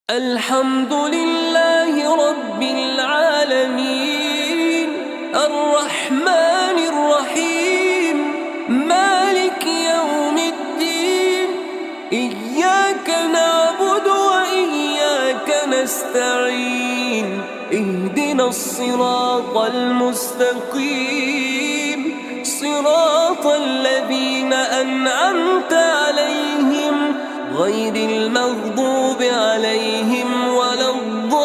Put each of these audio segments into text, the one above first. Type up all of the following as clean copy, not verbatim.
अल्हम्दुलिल्लाहि रब्बिल आलमीन अर्रहमानिर रहीम मालिक यौमिद्दीन इय्याका नअबुदु व इय्याका नस्तईन इहदिनस सिरातल मुस्तकीम सिरातल लज़ीना अनअमता अलैहिम गैरिल मग़दूबि अलैहिम वलद्दाल्लीन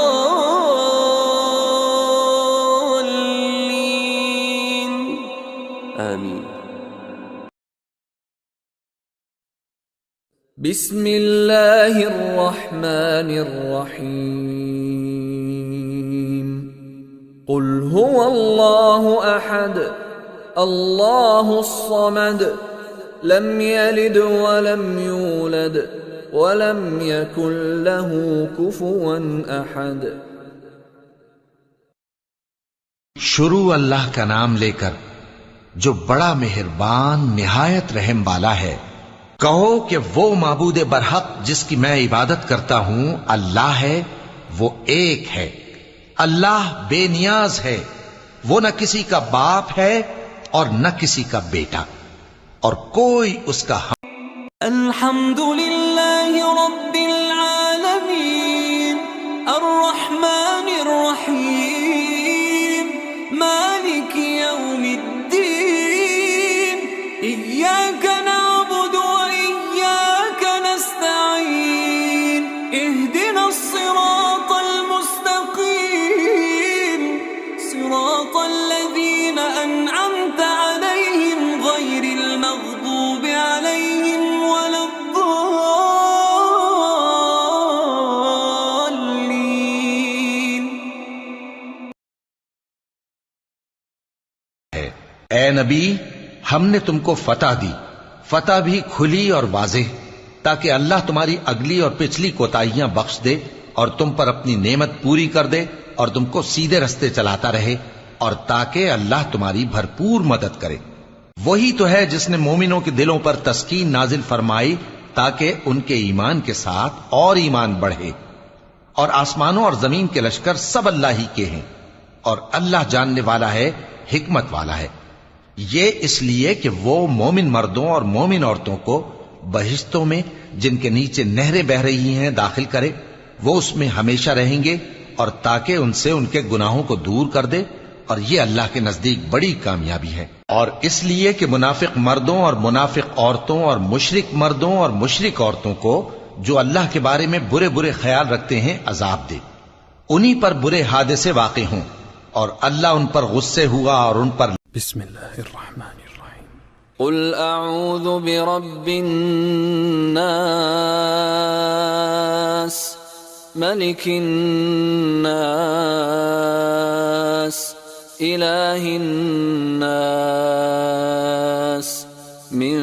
आमीन। बिस्मिल्लाहिर रहमानिर रहीम। क़ुल हुवल्लाहु अहद अल्लाहुस समद लम यलिद वलम यूलद वलम यकुन लहू कुफुवन अहद। शुरू अल्लाह का नाम लेकर जो बड़ा मेहरबान निहायत रहम वाला है। कहो कि वो माबूद बरहक जिसकी मैं इबादत करता हूं अल्लाह है, वो एक है। अल्लाह बेनियाज है, वो न किसी का बाप है और न किसी का बेटा, और कोई उसका अल्हम्दुलिल्लाहि रब्बिल आलमीन अर्रहमानिर रहीम मालिकि यौमिद्दीन इय्याका नअबुदु व इय्याका नस्तईन इहदिनस सिरातल मुस्तकीम सिरातल लज़ीना अनअमता अलैहिम गैरिल मग़दूबि अलैहिम वलद्दाल्लीन। ए नबी, हमने तुमको फतह दी, फतह भी खुली और वाज़ेह, ताकि अल्लाह तुम्हारी अगली और पिछली कोताहियां बख्श दे और तुम पर अपनी नेमत पूरी कर दे और तुमको सीधे रस्ते चलाता रहे, और ताकि अल्लाह तुम्हारी भरपूर मदद करे। वही तो है जिसने मोमिनों के दिलों पर तस्कीन नाजिल फरमाई ताकि उनके ईमान के साथ और ईमान बढ़े। और आसमानों और जमीन के लश्कर सब अल्लाह ही के हैं, और अल्लाह जानने वाला है, हिकमत वाला है। ये इसलिए कि वो मोमिन मर्दों और मोमिन औरतों को बहिश्तों में जिनके नीचे नहरें बह रही हैं दाखिल करे, वो उसमें हमेशा रहेंगे, और ताकि उनसे उनके गुनाहों को दूर कर दे, और ये अल्लाह के नजदीक बड़ी कामयाबी है। और इसलिए कि मुनाफिक मर्दों और मुनाफिक औरतों और मुशरिक मर्दों और मुशरिक औरतों को जो अल्लाह के बारे में बुरे बुरे ख्याल रखते हैं अजाब दे, उन्हीं पर बुरे हादसे वाक़े हों, और अल्लाह उन पर गुस्से हुआ और उन पर बिस्मिल्लाहिर्रहमानिर्रहीम। क़ुल अऊज़ु बिरब्बिन नास मलिकिन नास इलाहिन नास मिन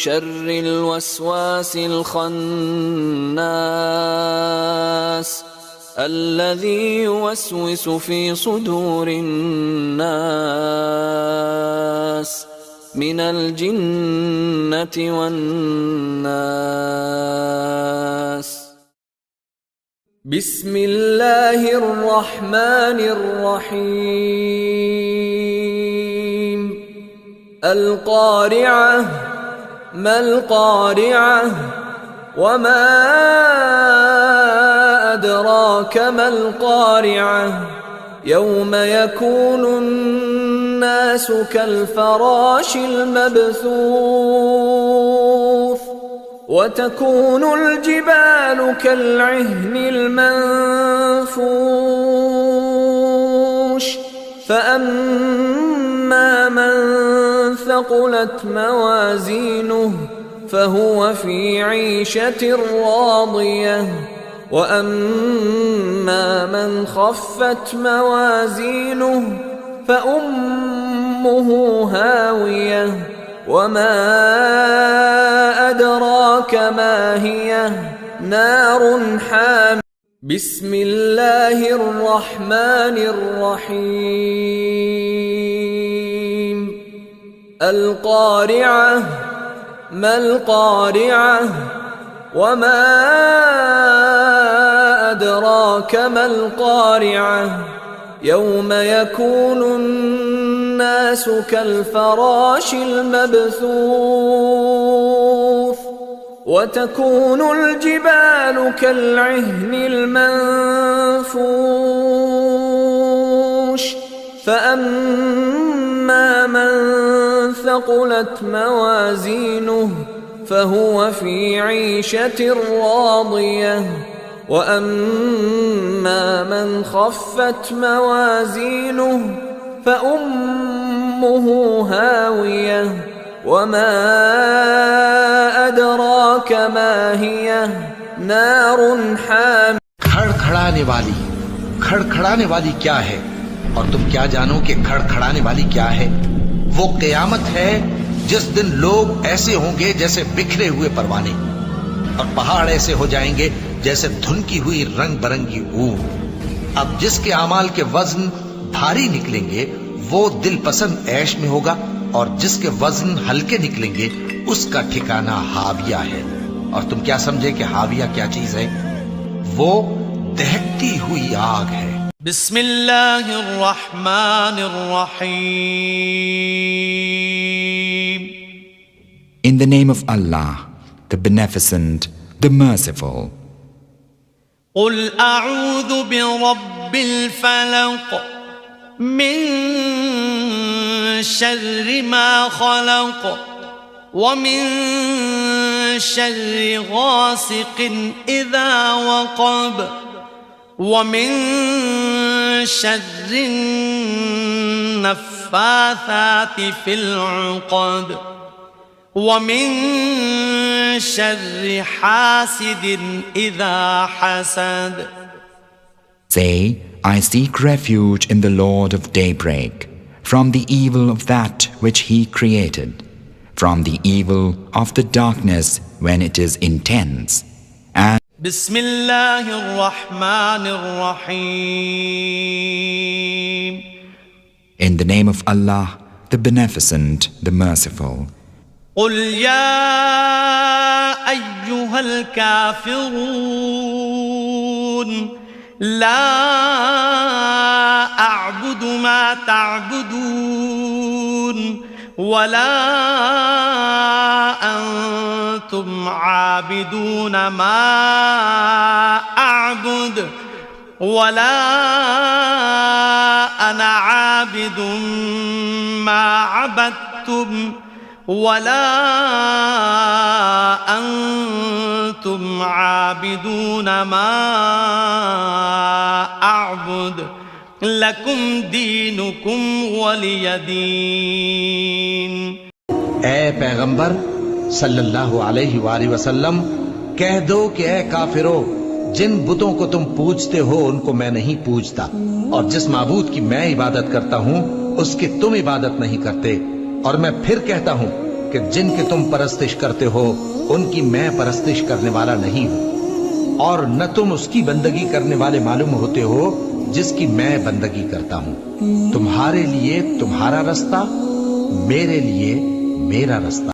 शर्रिल वस्वासिल खन्नास अल्लज़ी युवस्विसु फ़ी सुदूरिन नास मिनल जिन्नति वन नास। बिस्मिल्लाहिर रहमानिर रहीम। अल क़ारिअह मल क़ारिअह वमा अदराक मल क़ारिअह यौम यकूनुन नासु कल फ़राशिल मबसूस वतकूनुल जिबालु कल्इह्निल मंफूश फ़अम्मा मन थक़ुलत मवाज़ीनुहु फ़हुव फ़ी ईशतिर रादियह वअम्मा मन ख़फ़्फ़त मवाज़ीनुहु फ़उम्मुहु हावियह वमा अदराक मा हियह नारुन हामियह। बिस्मिल्लाहिर रहमानिर रहीम। अल क़ारिअह मल क़ारिअह वमा أدراك ما القارعة يوم يكون الناس كالفراش المبثوث وتكون الجبال كالعهن المنفوش فأما من ثقلت موازينه فهو في عيشة راضية وأما من خفت موازينه فأمه هاوية وما أدراك ما هي نار حامية खड़खड़ाने वाली क्या है और तुम क्या जानो कि खड़खड़ाने वाली क्या है? वो क़यामत है जिस दिन लोग ऐसे होंगे जैसे बिखरे हुए परवाने और पहाड़ ऐसे हो जाएंगे जैसे धुनकी हुई रंग बरंगी ऊन। अब जिसके अमाल के वजन भारी निकलेंगे वो दिल पसंद ऐश में होगा और जिसके वजन हल्के निकलेंगे उसका ठिकाना हाविया है। और तुम क्या समझे कि हाविया क्या चीज है? वो दहकती हुई आग है। बिस्मिल्लाहिर्रहमानिर्रहीम। In the name of Allah, the Beneficent, the Merciful. قل أعوذ برب الفلق من شر ما خلق ومن شر غاسق إذا وقب ومن شر النفاثات في العقد ومن شر حاسد إذا حسد. Say, I seek refuge in the Lord of daybreak, from the evil of that which He created, from the evil of the darkness when it is intense, and بسم الله الرحمن الرحيم. in the name of Allah, the Beneficent, the Merciful. قل يا أيها الكافرون لا أعبد ما تعبدون ولا أنتم عابدون ما أعبد ولا أنا عابد ما عبدتم ولا أنتم عابدون ما أعبد لكم دينكم ولي دين. ए पैगंबर सल्लल्लाहु अलैहि वसल्लम, कह दो कि ए काफिरो, जिन बुतों को तुम पूजते हो उनको मैं नहीं पूजता और जिस माबूद की मैं इबादत करता हूँ उसकी तुम इबादत नहीं करते। और मैं फिर कहता हूँ कि जिनकी तुम परस्तिश करते हो उनकी मैं परस्तिश करने वाला नहीं हूँ और न तुम उसकी बंदगी करने वाले मालूम होते हो जिसकी मैं बंदगी करता हूँ। तुम्हारे लिए तुम्हारा रास्ता, मेरे लिए मेरा रास्ता।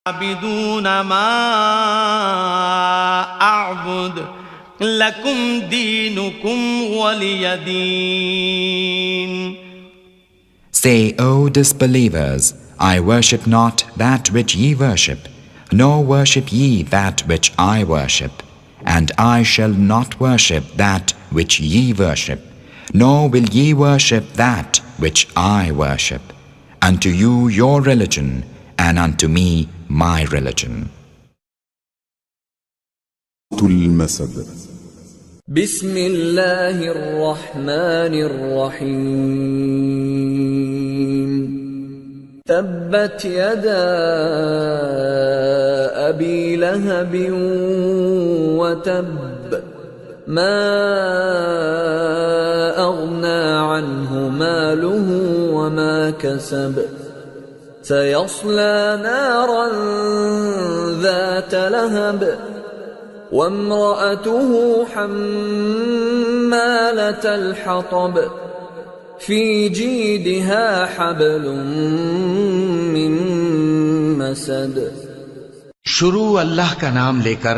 عابدون ما أعبد لكم دينكم ولي دين. Say, O disbelievers, I worship not that which ye worship, nor worship ye that which I worship, and I shall not worship that which ye worship, nor will ye worship that which I worship. Unto you your religion, and unto me my religion. بسم الله الرحمن الرحيم. تبت يدا أبي لهب وتب ما أغنى عنه ماله وما كسب سيصلى نارا ذات لهب وامرأته حمالة الحطب في جيدها حبل من مسد. शुरू अल्लाह का नाम लेकर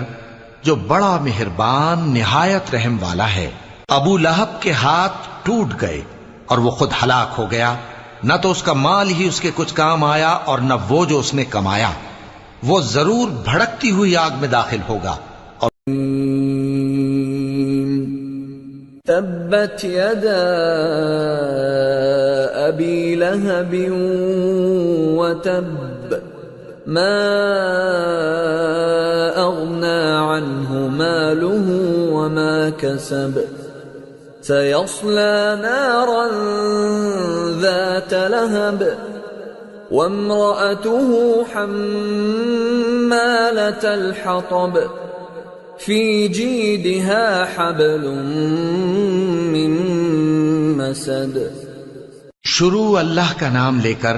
जो बड़ा मेहरबान निहायत रहम वाला है। अबू लहब के हाथ टूट गए और वो खुद हलाक हो गया। न तो उसका माल ही उसके कुछ काम आया और न वो जो उसने कमाया। वो जरूर भड़कती हुई आग में दाखिल होगा। और तब्बत यदा अबी लहब व तब मा अग़ना अन्हु मालुहु व मा कसब सयस्ला नारन ज़ात लहब वम्रअतुहु हम्मालतल हतब फी जीदिहा हब्लुम मिन मसद. शुरू अल्लाह का नाम लेकर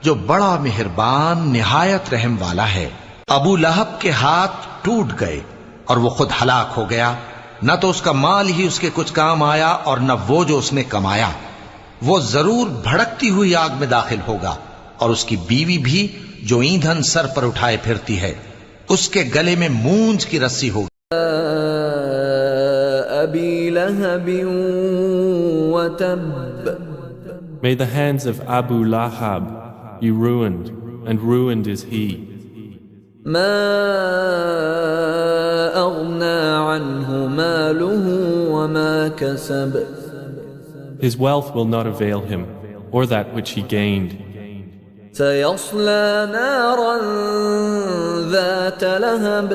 जो बड़ा मेहरबान निहायत रहम वाला है। अबू लहब के हाथ टूट गए और वो खुद हलाक हो गया। न तो उसका माल ही उसके कुछ काम आया और न वो जो उसने कमाया। वो जरूर भड़कती हुई आग में दाखिल होगा। और उसकी बीवी भी जो ईंधन सर पर उठाए फिरती है, उसके गले में मूंज की रस्सी होगी। अबी लहब व तब. May the hands of Abu Lahab be ruined, and ruined is he. ما أغنى عنه ماله وما كسب. His wealth will not avail him, or that which he gained. سيصلى نارا ذات لهب.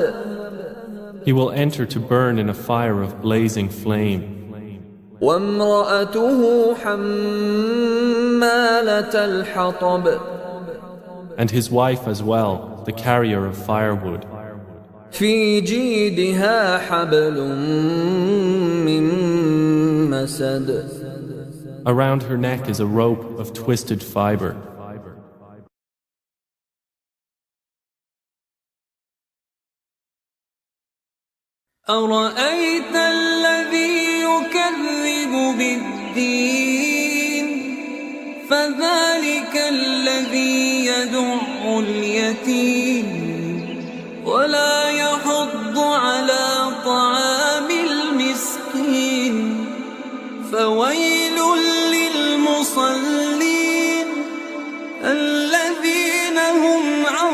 He will enter to burn in a fire of blazing flame. وامرأته حمالة الحطب. And his wife as well, the carrier of firewood. في جيدها حبل من مسد. Around her neck is a rope of twisted fiber. أرأيت الذي يكذب بالدين فذلك الذي يدع اليتيم ولا يحض على طعام المسكين فويل للمصلين الذين هم عن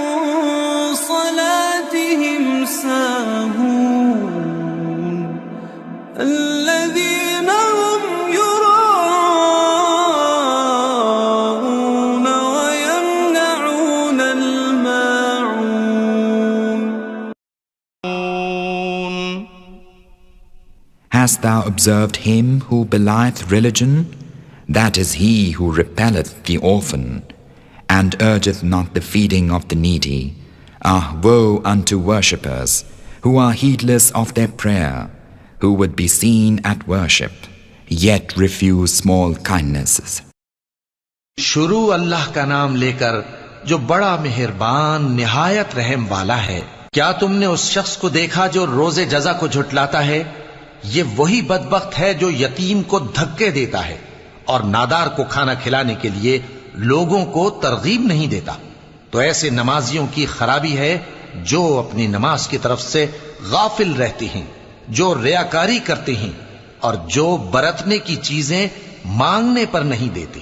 صلاتهم ساهون الذين هم يراءون ويمنعون الماعون. Hast thou observed him who belieth religion? That is he who repelleth the orphan, and urgeth not the feeding of the needy. Ah, woe unto worshippers, who are heedless of their prayer, who would be seen at worship, yet refuse small kindnesses. शुरू अल्लाह का नाम लेकर जो बड़ा मेहरबान निहायत रहम वाला है। क्या तुमने उस शख्स को देखा जो रोजे जजा को झुटलाता है? ये वही बदबख्त है जो यतीम को धक्के देता है और नादार को खाना खिलाने के लिए लोगों को तरगीब नहीं देता। तो ऐसे नमाजियों की खराबी है जो अपनी नमाज की तरफ से गाफिल रहते हैं, जो रियाकारी करते हैं और जो बरतने की चीजें मांगने पर नहीं देते।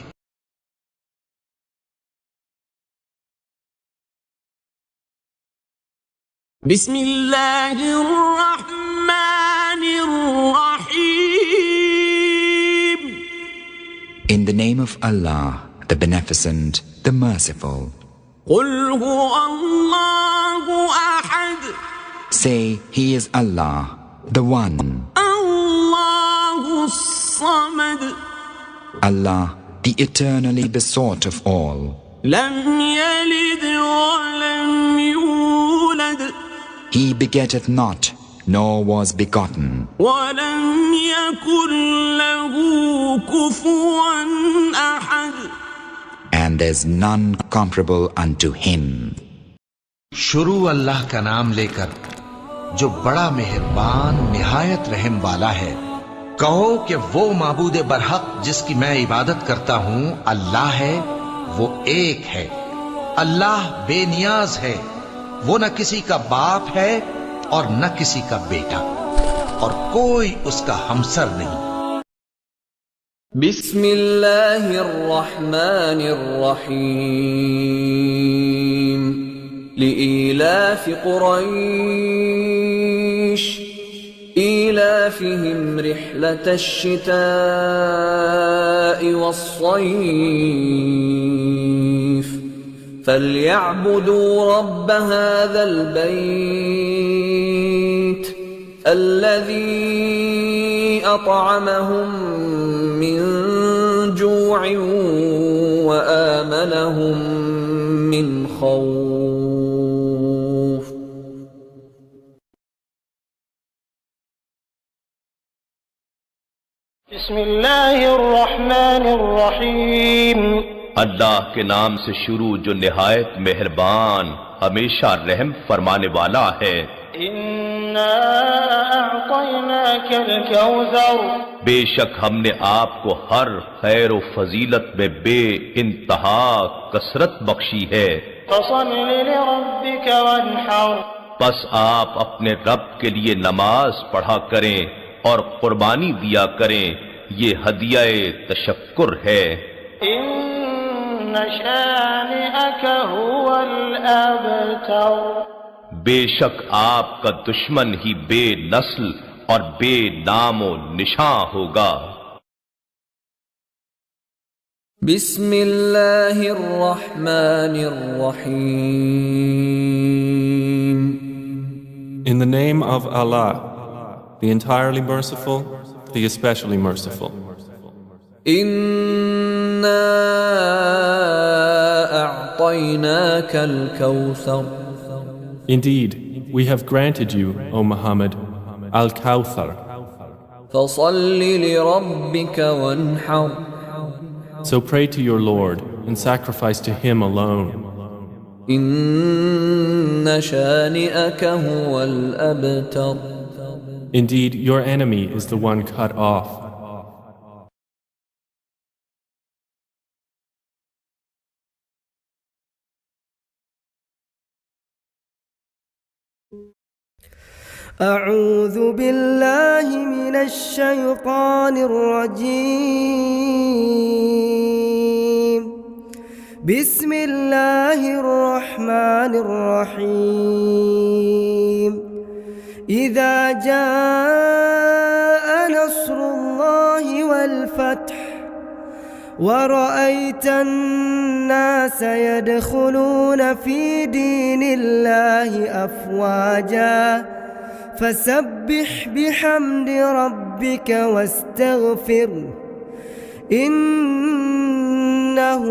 Bismillahir-Rahmanir-Rahim. In the name of Allah, the Beneficent, the Merciful. قل هو الله أحد. Say, He is Allah, the One. الله الصمد. Allah, the eternally besought of all. لم يلد ولم يولد. He begetteth not, nor was begotten. ولم يكن له كفوا أحد. And there's none comparable unto Him. शुरू अल्लाह का नाम लेकर जो बड़ा मेहरबान निहायत रहम वाला है। कहो कि वो माबूद बरहक जिसकी मैं इबादत करता हूँ अल्लाह है, वो एक है। अल्लाह बेनियाज है, वो न किसी का बाप है और न किसी का बेटा, और कोई उसका हमसर नहीं। बिस्मिल्लाहिर्रहमानिर्रहीम लिईलाफि कुरैश ईलाफिहिम रिह्लतश शिताइ वस्सैफ फल्यअबुदू रब्ब हाज़ल बैत अल्लज़ी अतअमहुम मिन जूअइन व आमनहुम मिन खौफ। बिस्मिल्लाहिर्रहमानिर्रहीम। अल्लाह के नाम से शुरू जो निहायत मेहरबान हमेशा रहम फरमाने वाला है। इन्ना अअतैनाकल कौसर, बेशक हमने आपको हर खैर व फजीलत में बे इंतहा कसरत बख्शी है। फसल्लि लिरब्बिक वन्हर, बस आप अपने रब के लिए नमाज पढ़ा करें और कुर्बानी दिया करें, ये हदियाए तशक्कुर है। इन्न शानिअक हुवल अबतर, बेशक आपका दुश्मन ही बेनस्ल और बेनामो निशां होगा। बिस्मिल्लाहिर्रहमानिर्रहीम। In the name of Allah, the entirely merciful, the especially merciful. Inna a'tainakal kawthar. Indeed, we have granted you, O Muhammad, Al-Kawthar. Fasalli li rabbika wanhar. So pray to your Lord and sacrifice to Him alone. Inna shani'aka huwal abtar. Indeed, your enemy is the one cut off. أعوذ بالله من الشيطان الرجيم. بسم الله الرحمن الرحيم. إذا جاء نصر الله والفتح ورأيت الناس يدخلون في دين الله أفواجا فسبح بحمد ربك واستغفره إنه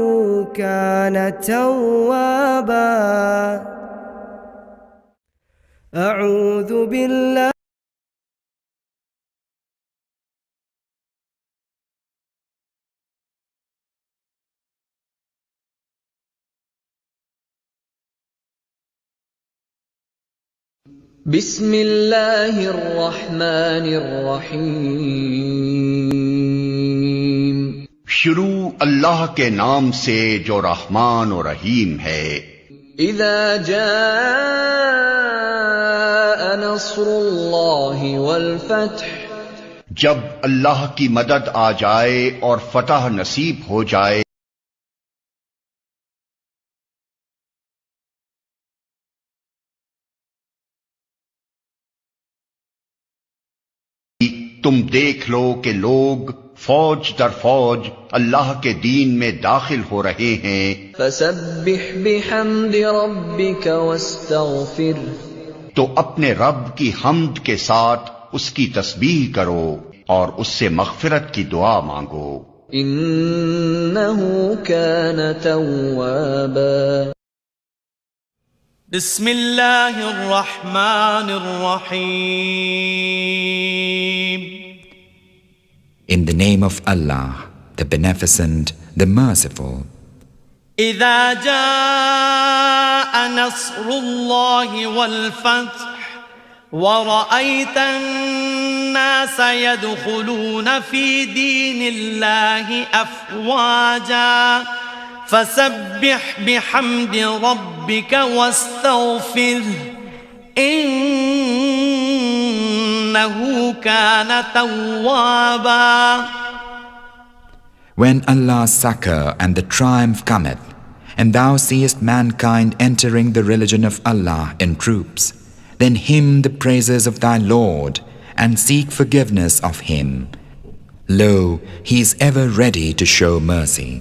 كان توابا. أعوذ بالله बिस्मिल्लाहिर्रहमानिर्रहीम। शुरू अल्लाह के नाम से जो रहमान और रहीम है। इज़ा जाअ नस्रुल्लाहि वल फत्ह, जब अल्लाह की मदद आ जाए और फतह नसीब हो जाए। तुम देख लो कि लोग फौज दर फौज अल्लाह के दीन में दाखिल हो रहे हैं। फसब्बिह बिहम्दि रब्बिका वस्तगफिर, तो अपने रब की हम्द के साथ उसकी तस्बीह करो और उससे मग़फ़िरत की दुआ मांगो। इन्नहु कान तव्वाबा। बिस्मिल्लाहिर्रहमानिर्रहीम। In the name of Allah, the Beneficent, the Merciful. إذا جاء نصر الله والفتح ورأيت الناس الناس يدخلون في دين الله أفواجا فسبح بحمد ربك واستغفره إنه كان توابا. When Allah's succor and the triumph cometh, and thou seest mankind entering the religion of Allah in troops, then hymn the praises of thy Lord and seek forgiveness of Him. Lo, He is ever ready to show mercy.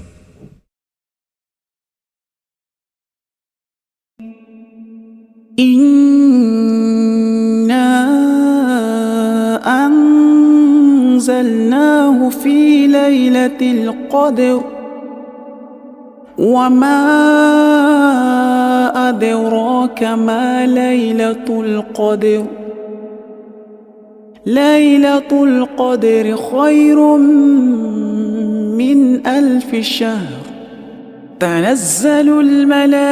أنزلناه في ليلة القدر وما أدراك ما ليلة القدر ليلة القدر خير من 1000 شهر تنزل الملائكة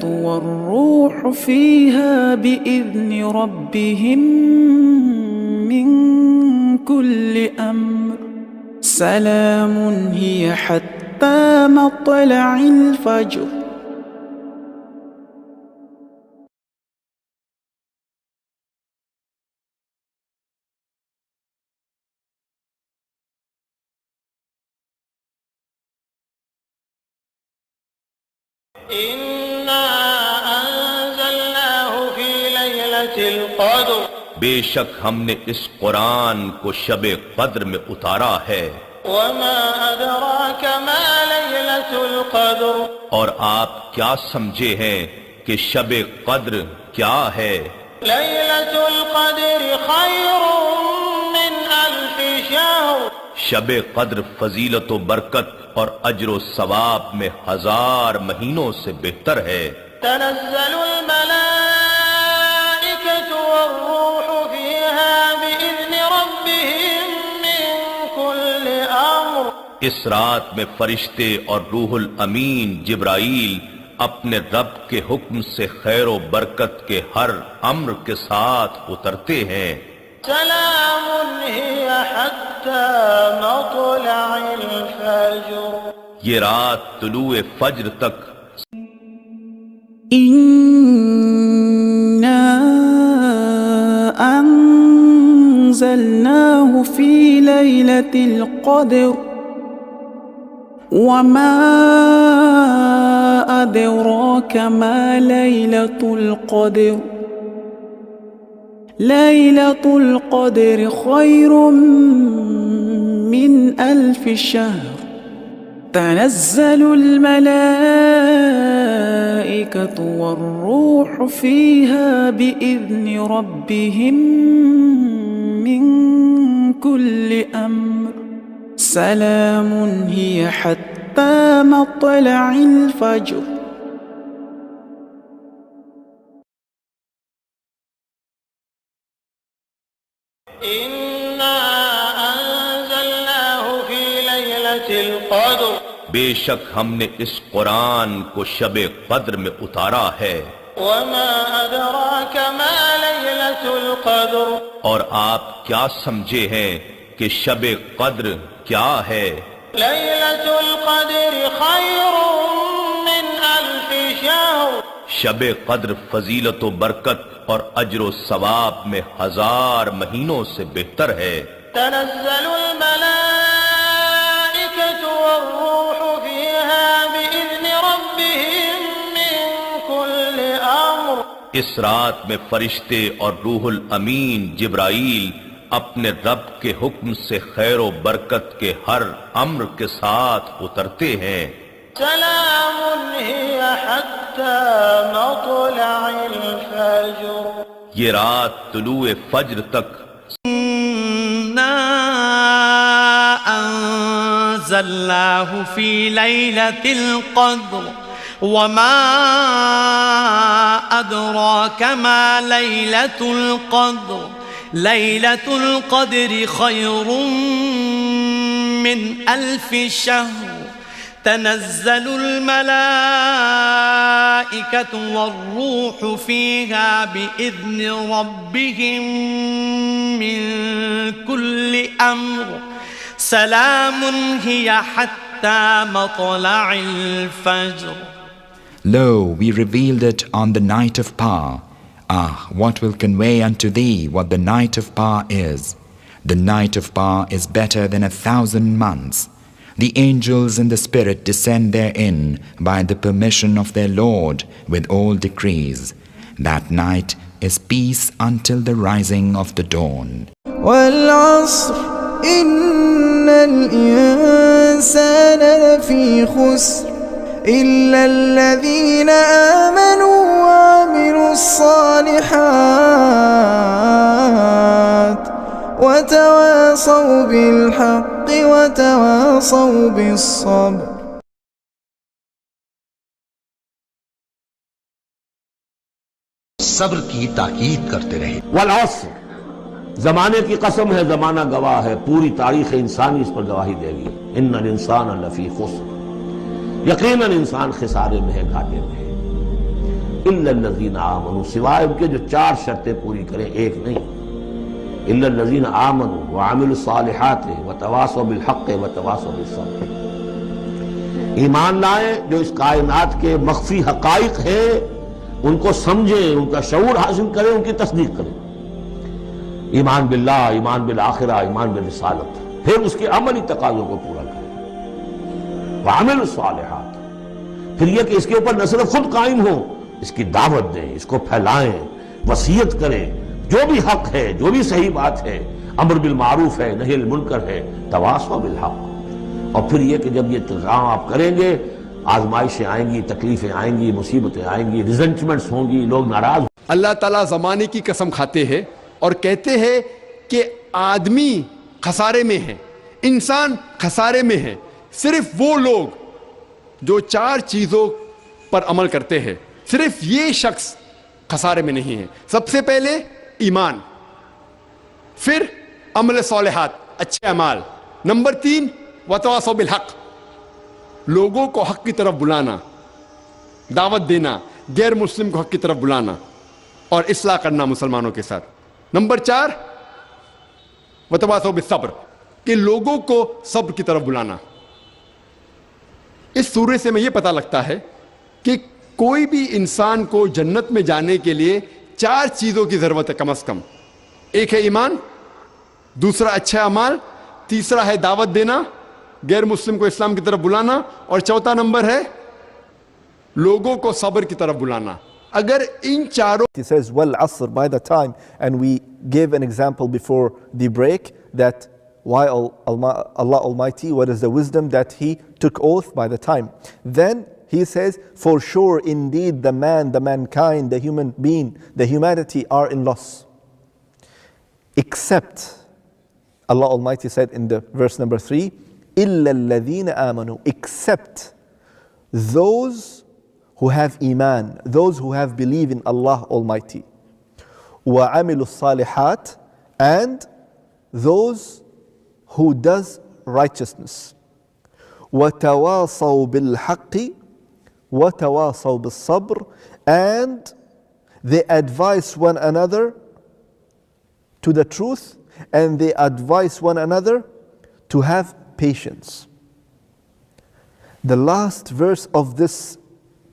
والروح فيها بإذن ربهم من كل أمر سلام هي حتى مطلع الفجر. إنا أنزلناه في ليلة القدر बेशक हमने इस कुरान को शब कद्र में उतारा है। वमा अदराक मा लैलतुल क़द्र और आप क्या समझे हैं कि शब कद्र क्या है? लैलतुल क़द्र खैरुम मिन 1000 शहर शब कद्र फजीलत व बरकत और अज्र सवाब में 1000 महीनों से बेहतर है। तनज़्ज़लुल मलाइकतु वर्रूह फीहा बिइज़्नि रब्बिहिम मिन कुल्लि अम्र इस रात में फरिश्ते और रूहुल अमीन जिब्राईल अपने रब के हुक्म से खैर व बरकत के हर अम्र के साथ उतरते हैं। सलामुन हिया हत्ता मत्लअल फज्र ये रात तुलूए फज्र तक। इन्ना अंज़लनाहु फी लैलतिल क़द्र वमा अदराक मा लैलतुल क़द्र लैलतुल क़द्र खैरुम मिन 1000 शहर तनज़्ज़लुल मलाइकतु वर्रूह फीहा बिइज़्नि रब्बिहिम मिन कुल्लि अम्र सलामुन हिया हत्ता मत्लअल फज्र। इन्ना अंज़लनाहु फी लैलतिल क़द्र बेशक हमने इस कुरान को शब कद्र में उतारा है। वमा अदराक मा लैलतुल क़द्र और आप क्या समझे हैं कि शब कद्र क्या है? लैलतुल क़द्र खैरुम मिन 1000 शहर शब कद्र फजीलत व बरकत और अज्र सवाब में 1000 महीनों से बेहतर है। तनज़्ज़लुल मलाइकतु वर्रूह फीहा बिइज़्नि रब्बिहिम मिन कुल्लि अम्र इस रात में फरिश्ते और रूहुल अमीन जिब्राईल अपने रब के हुक्म से खैर व बरकत के हर अम्र के साथ उतरते हैं। सलामुन हिया हत्ता मत्लअल फज्र ये रात तुलूए फज्र तक। इन्ना अंज़लनाहु फी लैलतिल क़द्र वमा अदराक मा लैलतुल क़द्र लैलतुल क़द्र खैरुम मिन 1000 शहर تنزل الملائكة والروح فيها بإذن ربهم من كل أمر سلام هي حتى مطلع الفجر. Lo, we revealed it on the night of power. Ah, what will convey unto thee what the night of power is? The night of power is better than 1,000 months. The angels and the Spirit descend therein by the permission of their Lord with all decrees. That night is peace until the rising of the dawn. والعصر إن الإنسان لفي خسر إلا الذين آمنوا وعملوا الصالحات وتواصوا بالحق وتواصوا بالصبر. सब्र की ताकीद करते रहे। वल-अस्र, जमाने की कसम है, जमाना गवाह है, पूरी तारीख इंसानी इस पर गवाही देगी। इन्नल इंसान लफी खुस्र, यकीनन इंसान खिसारे में है, घाटे में है। इल्लल्लज़ीना आमनू, सिवाय उनके जो 4 शर्तें पूरी करें, एक नहीं। इल्लल्लज़ीना आमनू व अमिलुस्सालिहात व तवासौ बिल हक़्क़ व तवासौ बिस सब्र। ईमान लाए जो इस कायनात के मख्फी हक़ाइक़ है उनको समझें, उनका शऊर हासिल करें, उनकी तस्दीक करें। ईमान बिल्लाह, ईमान बिल आखिरा, ईमान बिल रिसालत, फिर उसके अमली तकाज़ों को पूरा करें। वामिलुस्सालिहात, फिर यह कि इसके ऊपर न सिर्फ खुद कायम हो, इसकी दावत दें, इसको फैलाएं, वसीयत करें। जो भी हक है, जो भी सही बात है, अम्र बिल मारूफ है, नही अनिल मुनकर है, तवासौ बिल हक़। और फिर यह कि जब ये काम आप करेंगे, आजमाइशें आएंगी, तकलीफें आएंगी, मुसीबतें आएंगी, रिजेंटमेंट्स होंगी, लोग नाराज। अल्लाह ताला ज़माने की कसम खाते हैं और कहते हैं कि आदमी खसारे में है, इंसान खसारे में है। सिर्फ वो लोग जो 4 चीज़ों पर अमल करते हैं, सिर्फ ये शख्स खसारे में नहीं है। सबसे पहले ईमान, फिर अमल सालिहात, अच्छे अमाल। नंबर 3 वतवासौ बिल हक़, लोगों को हक की तरफ बुलाना, दावत देना, गैर मुस्लिम को हक की तरफ बुलाना और इस्लाह करना मुसलमानों के साथ। नंबर 4 वतवासौ बिस सब्र, कि लोगों को सब्र की तरफ बुलाना। इस सूरह से हमें यह पता लगता है कि कोई भी इंसान को जन्नत में जाने के लिए 4 चीजों की जरूरत है कम से कम। एक है ईमान, दूसरा अच्छा अमाल, तीसरा है दावत देना, गैर मुस्लिम को इस्लाम की तरफ बुलाना, और चौथा नंबर है लोगों को सब्र की तरफ बुलाना। अगर इन चारों, He says wal asr, by the time, and we gave an example before the break that why Allah Almighty, what is the wisdom that He took oath by the time. Then He says, for sure indeed the man, the mankind, the human being, the humanity are in loss, except Allah Almighty said in the verse number 3, إِلَّا الَّذِينَ آمَنُوا, except those who have iman, those who have believed in Allah Almighty, وَعَمِلُوا الصَّالِحَاتِ, and those who does righteousness, وَتَوَاصَوْا بِالْحَقِّ وَتَوَاصَوْا بِالصَّبْرِ, and they advise one another to the truth, and they advise one another to have patience. The last verse of this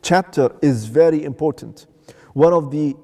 chapter is very important. One of the